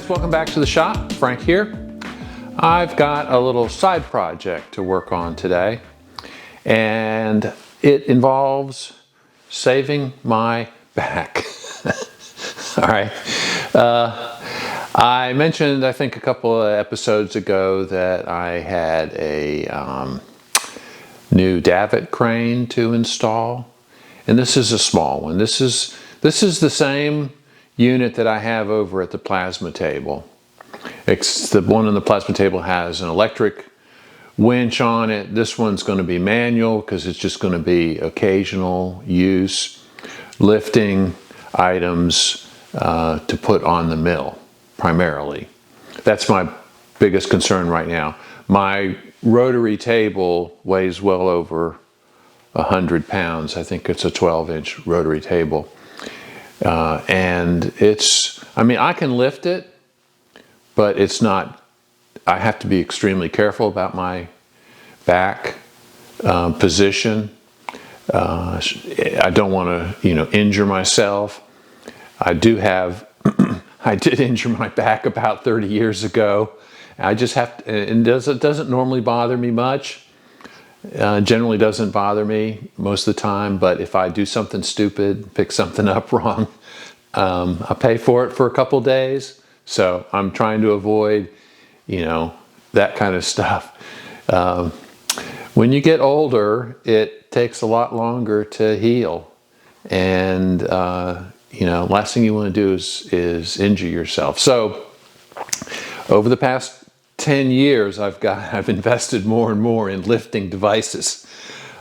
guys, welcome back to the shop. Frank here. I've got a little side project to work on today, and it involves saving my back. All right. I mentioned, I think a couple of episodes ago, that I had a new Jib Crane to install, and this is a small one. This is the same unit that I have over at the plasma table. The one on the plasma table has an electric winch on it. This one's going to be manual because it's just going to be occasional use, lifting items to put on the mill primarily. That's my biggest concern right now. My rotary table weighs well over 100 pounds. I think it's a 12-inch rotary table. And I can lift it, but it's not, I have to be extremely careful about my back position. I don't want to, injure myself. I did injure my back about 30 years ago. I just have to, and it doesn't normally bother me much. Generally doesn't bother me most of the time, but if I do something stupid, pick something up wrong, I pay for it for a couple days. So I'm trying to avoid, that kind of stuff. When you get older, it takes a lot longer to heal. And, last thing you want to do is injure yourself. So over the past 10 years, I've invested more and more in lifting devices.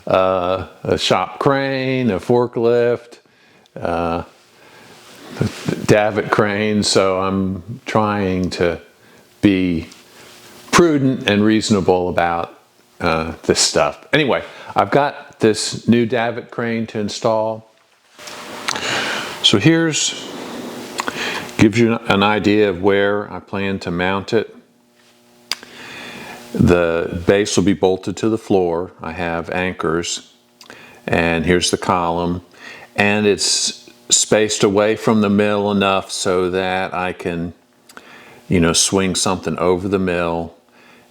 A shop crane, a forklift, Jib Crane. So I'm trying to be prudent and reasonable about this stuff. Anyway, I've got this new Jib Crane to install. So gives you an idea of where I plan to mount it. The base will be bolted to the floor. I have anchors, and here's the column, and it's spaced away from the mill enough so that I can, swing something over the mill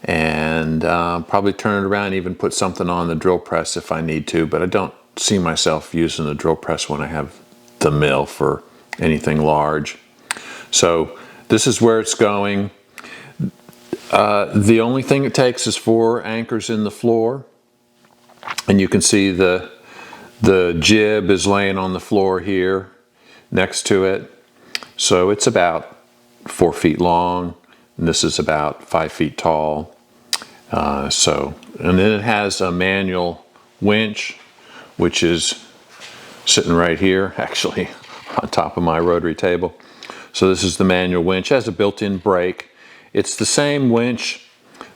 and probably turn it around and even put something on the drill press if I need to, but I don't see myself using the drill press when I have the mill for anything large. So this is where it's going. The only thing it takes is 4 anchors in the floor, and you can see the jib is laying on the floor here next to it. So it's about 4 feet long, and this is about 5 feet tall. And then it has a manual winch, which is sitting right here, actually, on top of my rotary table. So this is the manual winch. It has a built-in brake. It's the same winch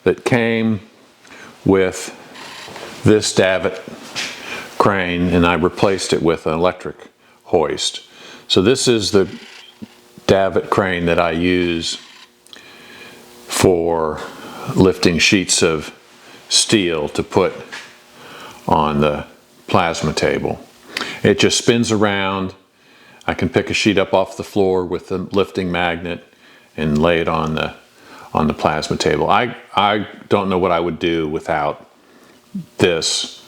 that came with this Jib Crane, and I replaced it with an electric hoist. So this is the Jib Crane that I use for lifting sheets of steel to put on the plasma table. It just spins around. I can pick a sheet up off the floor with the lifting magnet and lay it on the plasma table. I don't know what I would do without this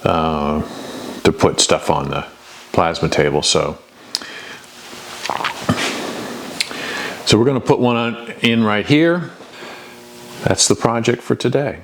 to put stuff on the plasma table. So we're going to put one in right here. That's the project for today.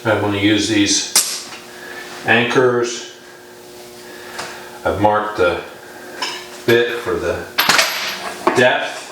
I want to use these anchors. I've marked the bit for the depth.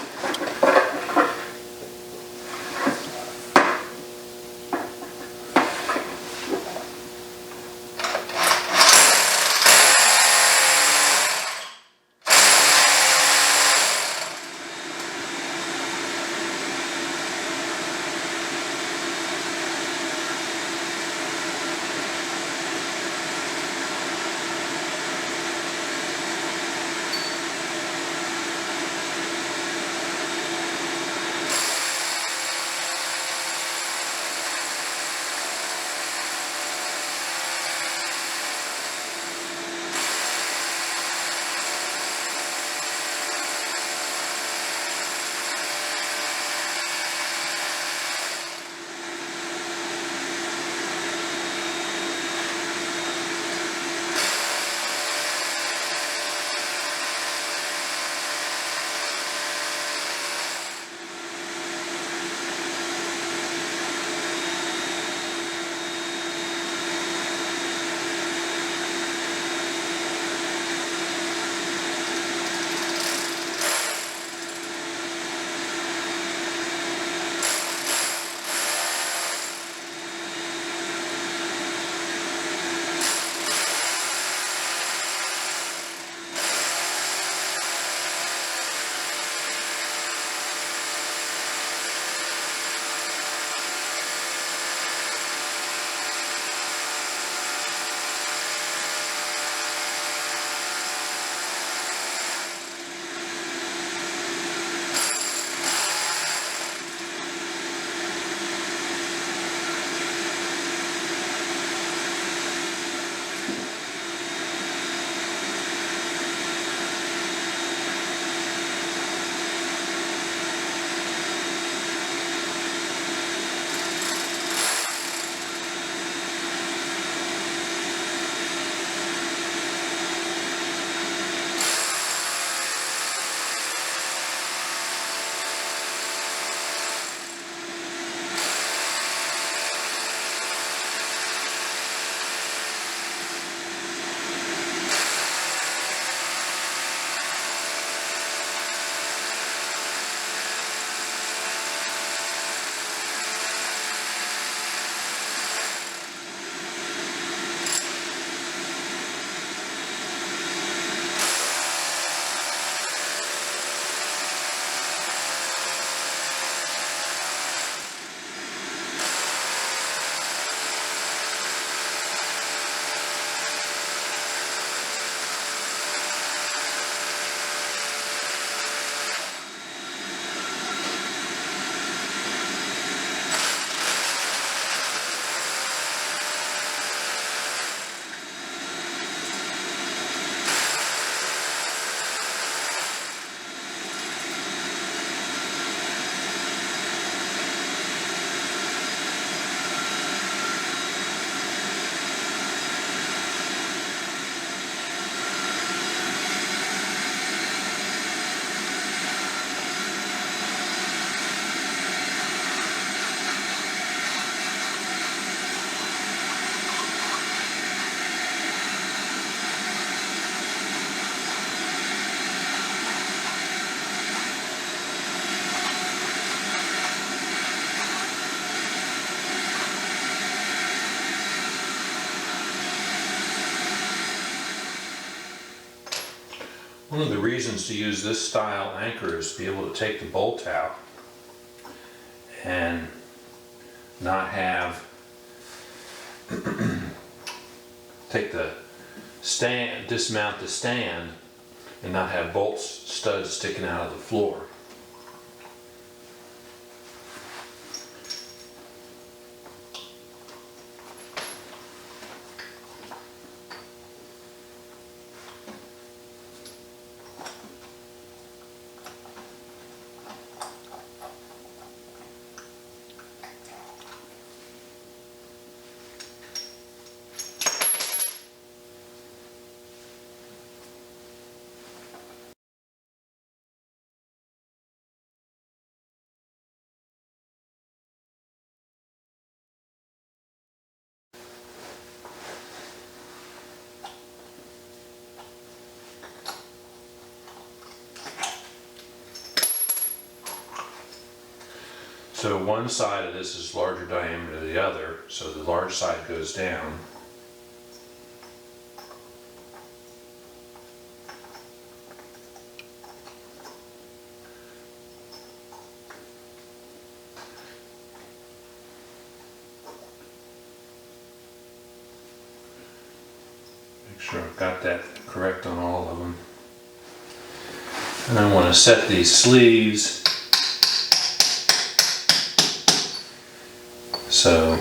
One of the reasons to use this style anchor is to be able to take the bolt out and not have take the stand, dismount the stand, and not have bolts, studs sticking out of the floor. So one side of this is larger diameter than the other, so the large side goes down. Make sure I've got that correct on all of them. And I want to set these sleeves so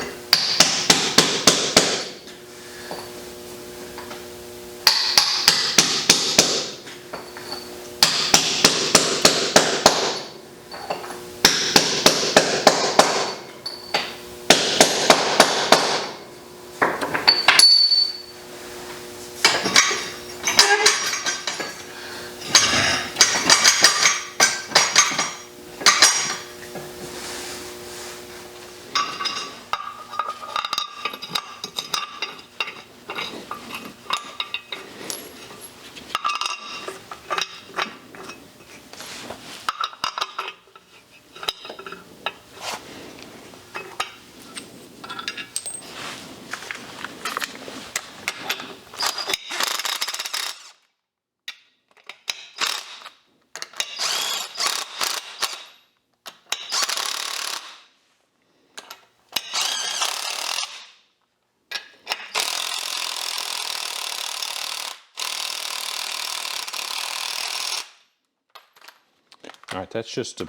all right, that's just to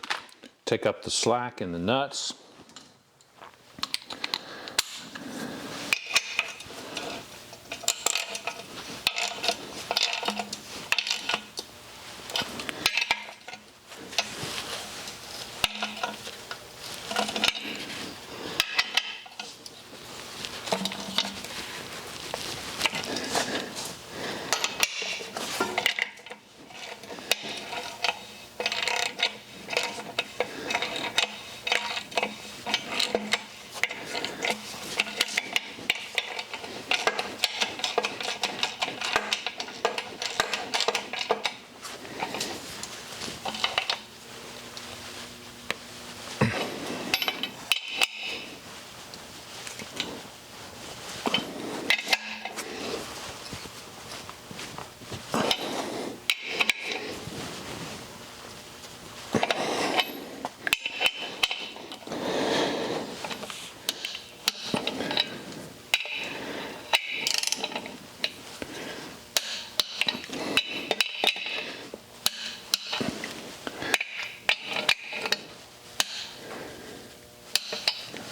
take up the slack in the nuts.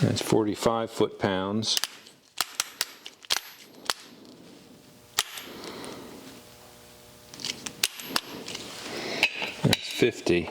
That's 45 foot-pounds. That's 50.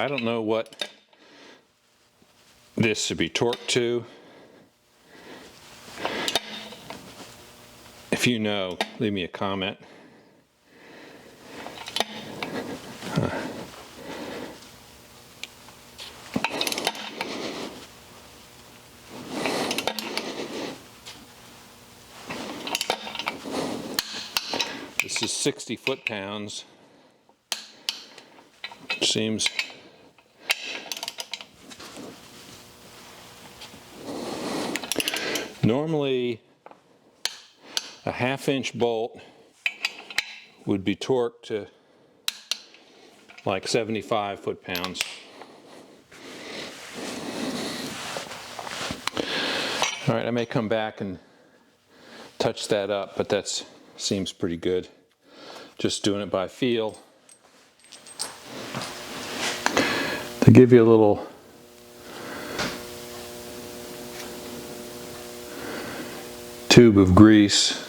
I don't know what this should be torqued to. If you know, leave me a comment. This is 60 foot-pounds, which seems normally a 1/2-inch bolt would be torqued to like 75 foot-pounds. All right, I may come back and touch that up, but that seems pretty good. Just doing it by feel. To give you a little tube of grease.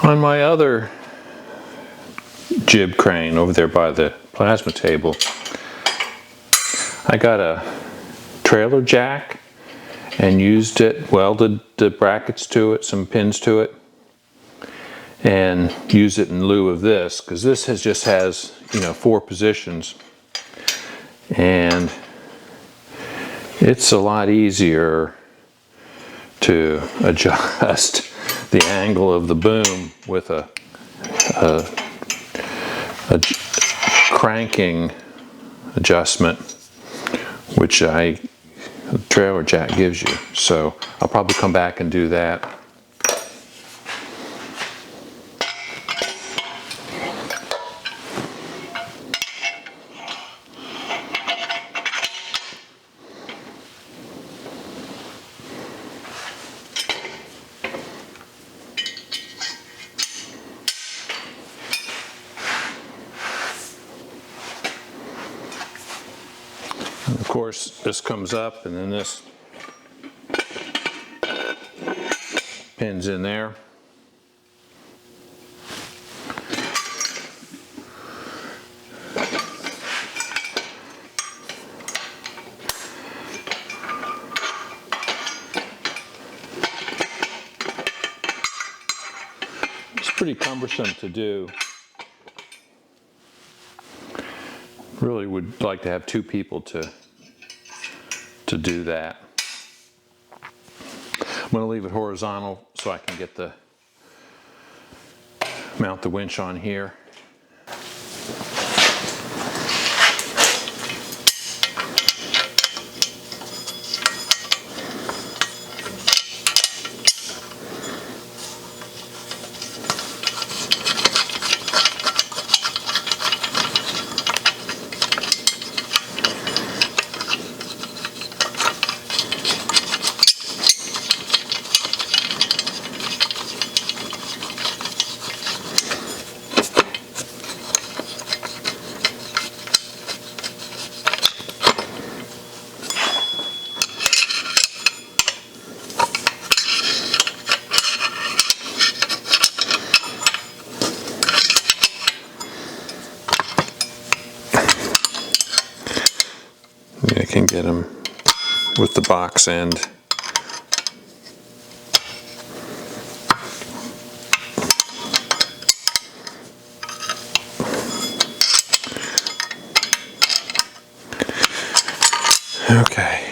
On my other jib crane over there by the plasma table, I got a trailer jack and used it, welded the brackets to it, some pins to it, and use it in lieu of this, because this just has, you know, 4 positions, and it's a lot easier to adjust the angle of the boom with a cranking adjustment, which the trailer jack gives you. So I'll probably come back and do that. And of course, this comes up and then this pins in there. It's pretty cumbersome to do. Really would like to have 2 people to do that. I'm going to leave it horizontal so I can get mount the winch on here. can get them with the box end. Okay.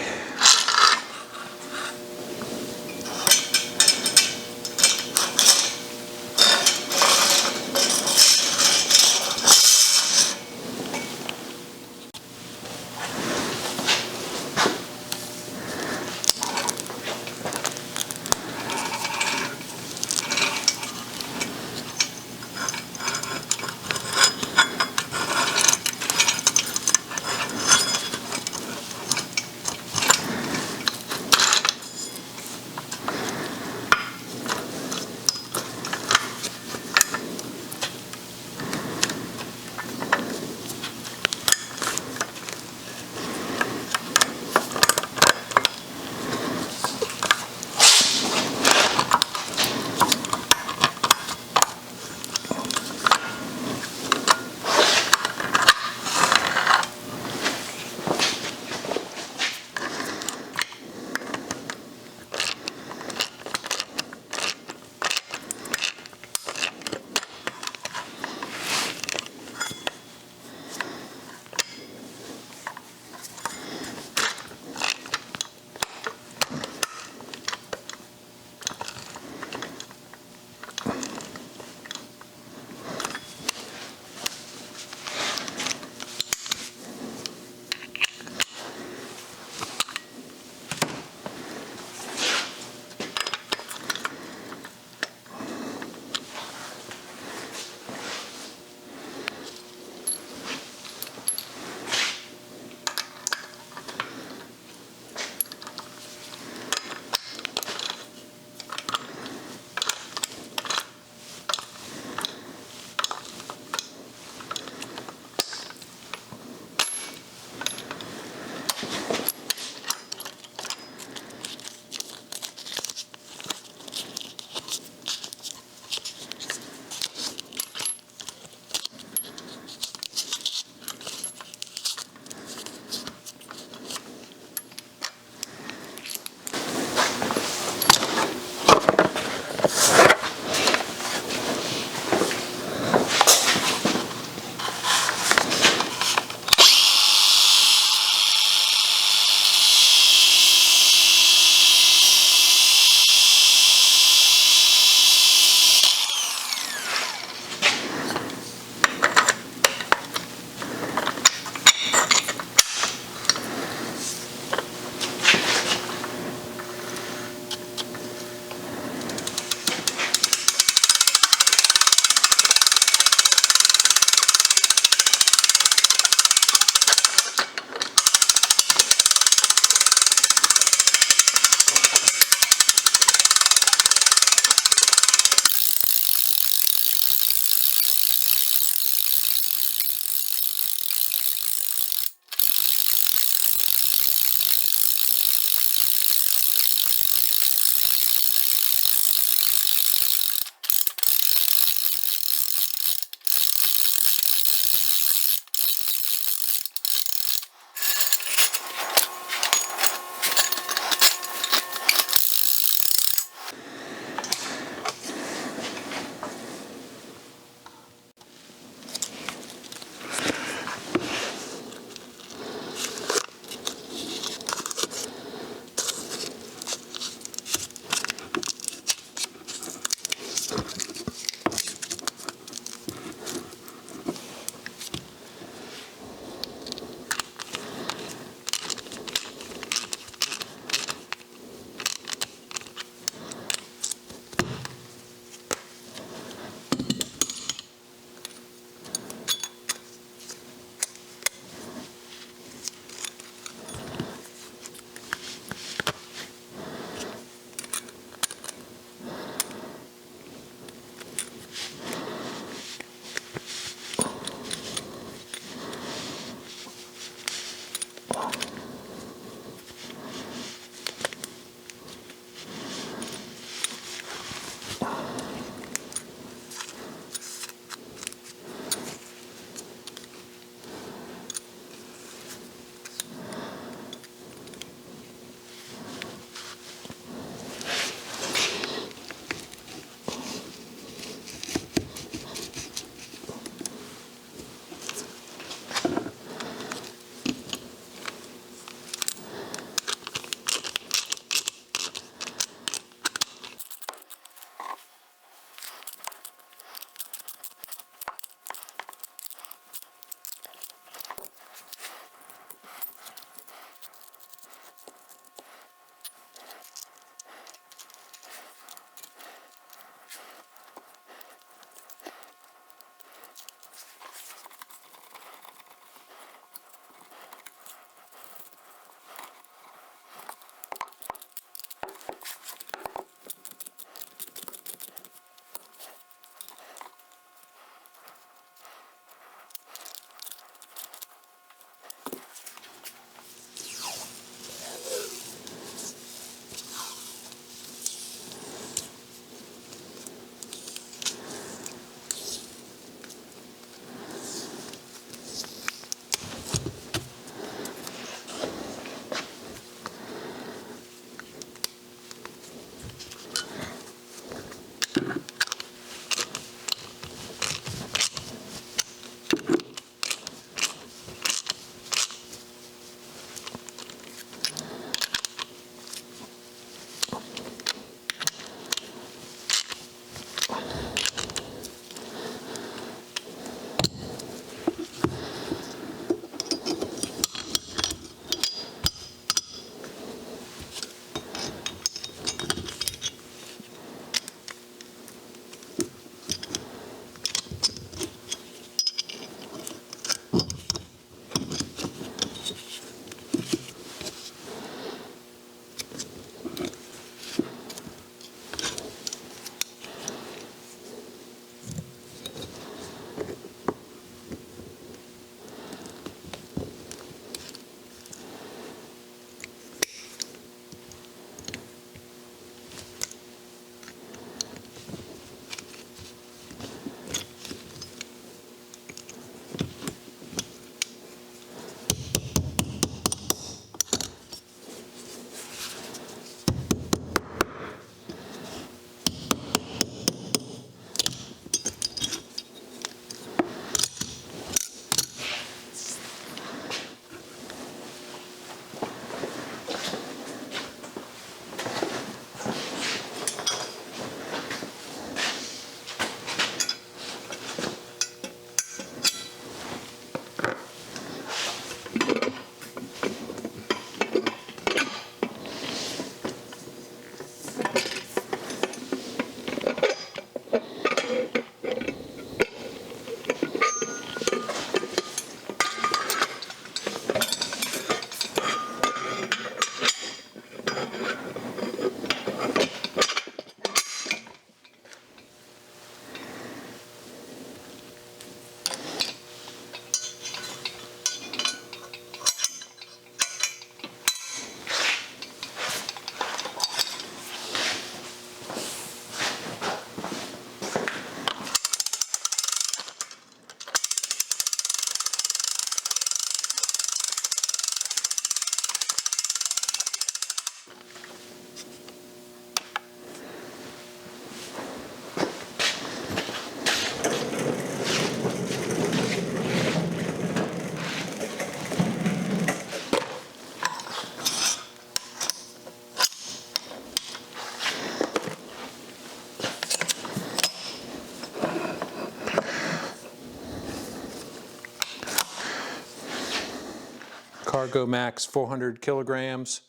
cargo max 400 kilograms.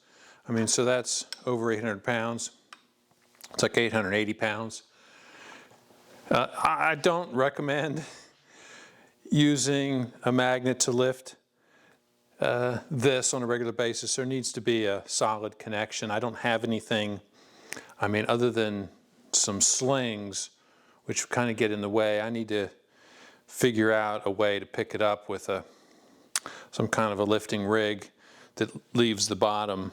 I mean, so that's over 800 pounds. It's like 880 pounds. I don't recommend using a magnet to lift this on a regular basis. There needs to be a solid connection. I don't have anything, I mean, other than some slings, which kind of get in the way. I need to figure out a way to pick it up with some kind of a lifting rig that leaves the bottom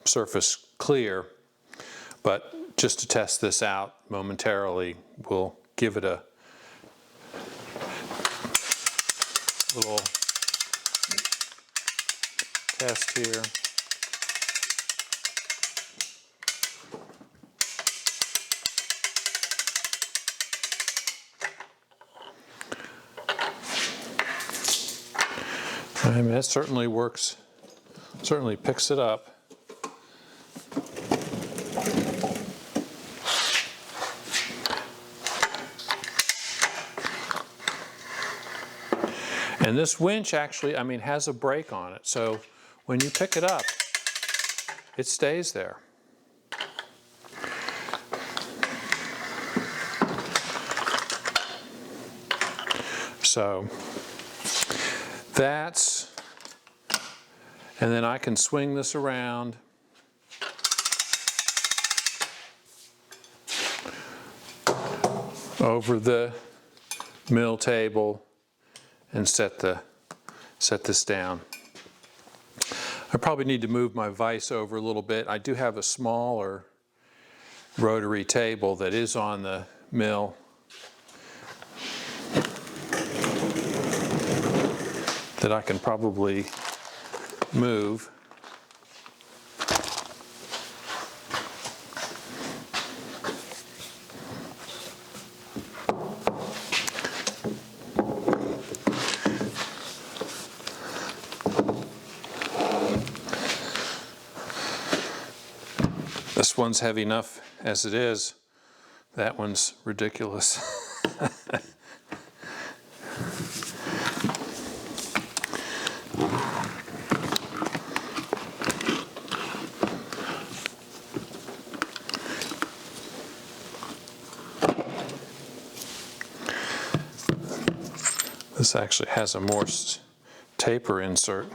surface clear. But just to test this out momentarily, we'll give it a little test here. I mean, it certainly works, certainly picks it up. And this winch actually, I mean, has a brake on it. So when you pick it up, it stays there. So that's, and then I can swing this around over the mill table and set this down. I probably need to move my vise over a little bit. I do have a smaller rotary table that is on the mill. That I can probably move. This one's heavy enough as it is. That one's ridiculous. This actually has a Morse taper insert.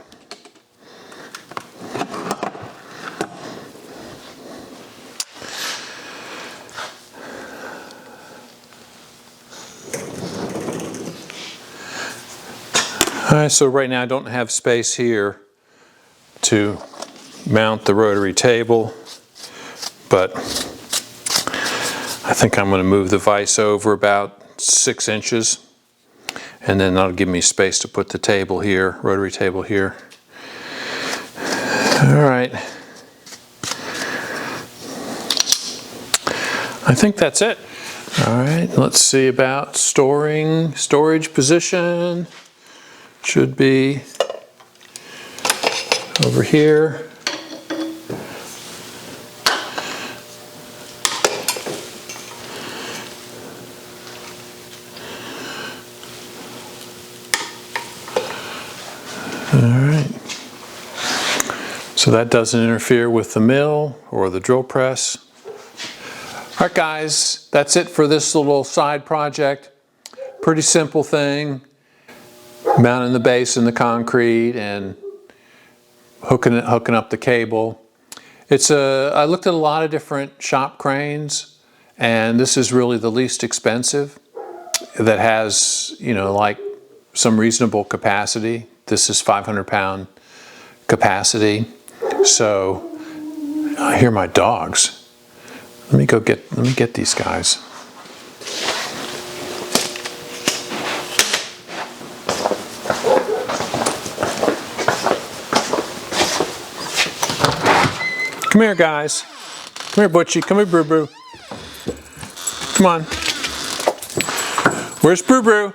All right, so right now I don't have space here to mount the rotary table, but I think I'm going to move the vise over about 6 inches. And then that'll give me space to put the table here, rotary table here. All right. I think that's it. All right, let's see about storage position. Should be over here. All right, so that doesn't interfere with the mill or the drill press. All right, guys, that's it for this little side project. Pretty simple thing. Mounting the base in the concrete and hooking up the cable. I looked at a lot of different shop cranes, and this is really the least expensive that has, you know, like some reasonable capacity. This is 500-pound capacity. So I hear my dogs. Let me get these guys. Come here, guys. Come here, Butchie. Come here, Brew Brew. Come on. Where's Brew Brew?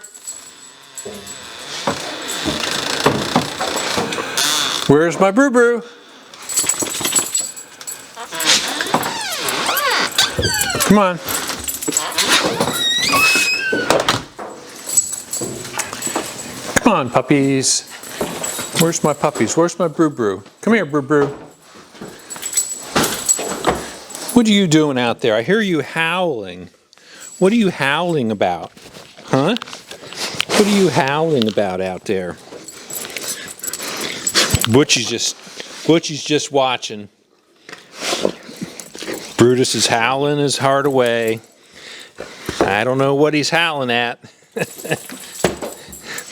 Where's my Brew Brew? Come on. Come on, puppies. Where's my puppies? Where's my Brew Brew? Come here, Brew Brew. What are you doing out there? I hear you howling. What are you howling about? Huh? What are you howling about out there? Butchie's just watching. Brutus is howling his heart away. I don't know what he's howling at.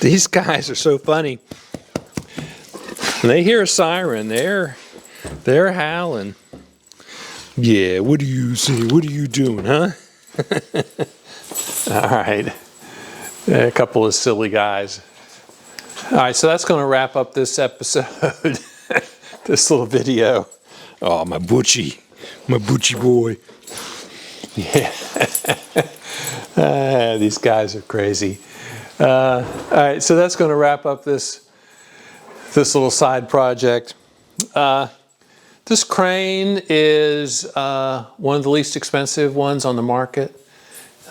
These guys are so funny. When they hear a siren, they're howling. Yeah, what do you see? What are you doing, huh? All right. A couple of silly guys. All right, so that's going to wrap up this episode, this little video. Oh, my Butchie boy. Yeah. These guys are crazy. All right, so that's going to wrap up this little side project. This crane is one of the least expensive ones on the market.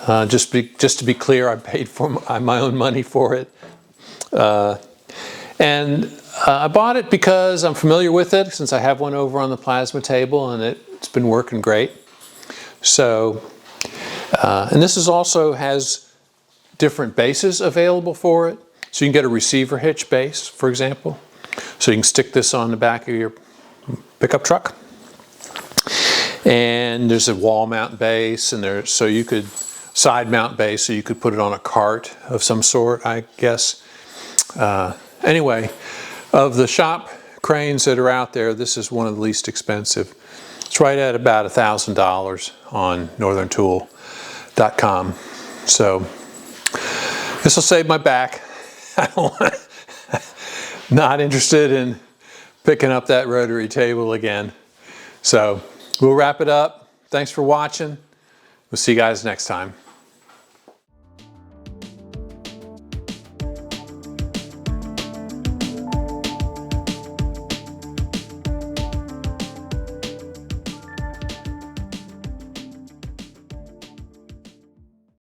Just to be clear, I paid for my own money for it. And I bought it because I'm familiar with it, since I have one over on the plasma table and it's been working great. So, and this also has different bases available for it. So you can get a receiver hitch base, for example. So you can stick this on the back of your pickup truck. And there's a wall mount base, and so you could side mount base, so you could put it on a cart of some sort, I guess. Anyway, of the shop cranes that are out there, this is one of the least expensive. It's right at about $1,000 on northerntool.com. So this will save my back. Not interested in picking up that rotary table again. So we'll wrap it up. Thanks for watching. We'll see you guys next time.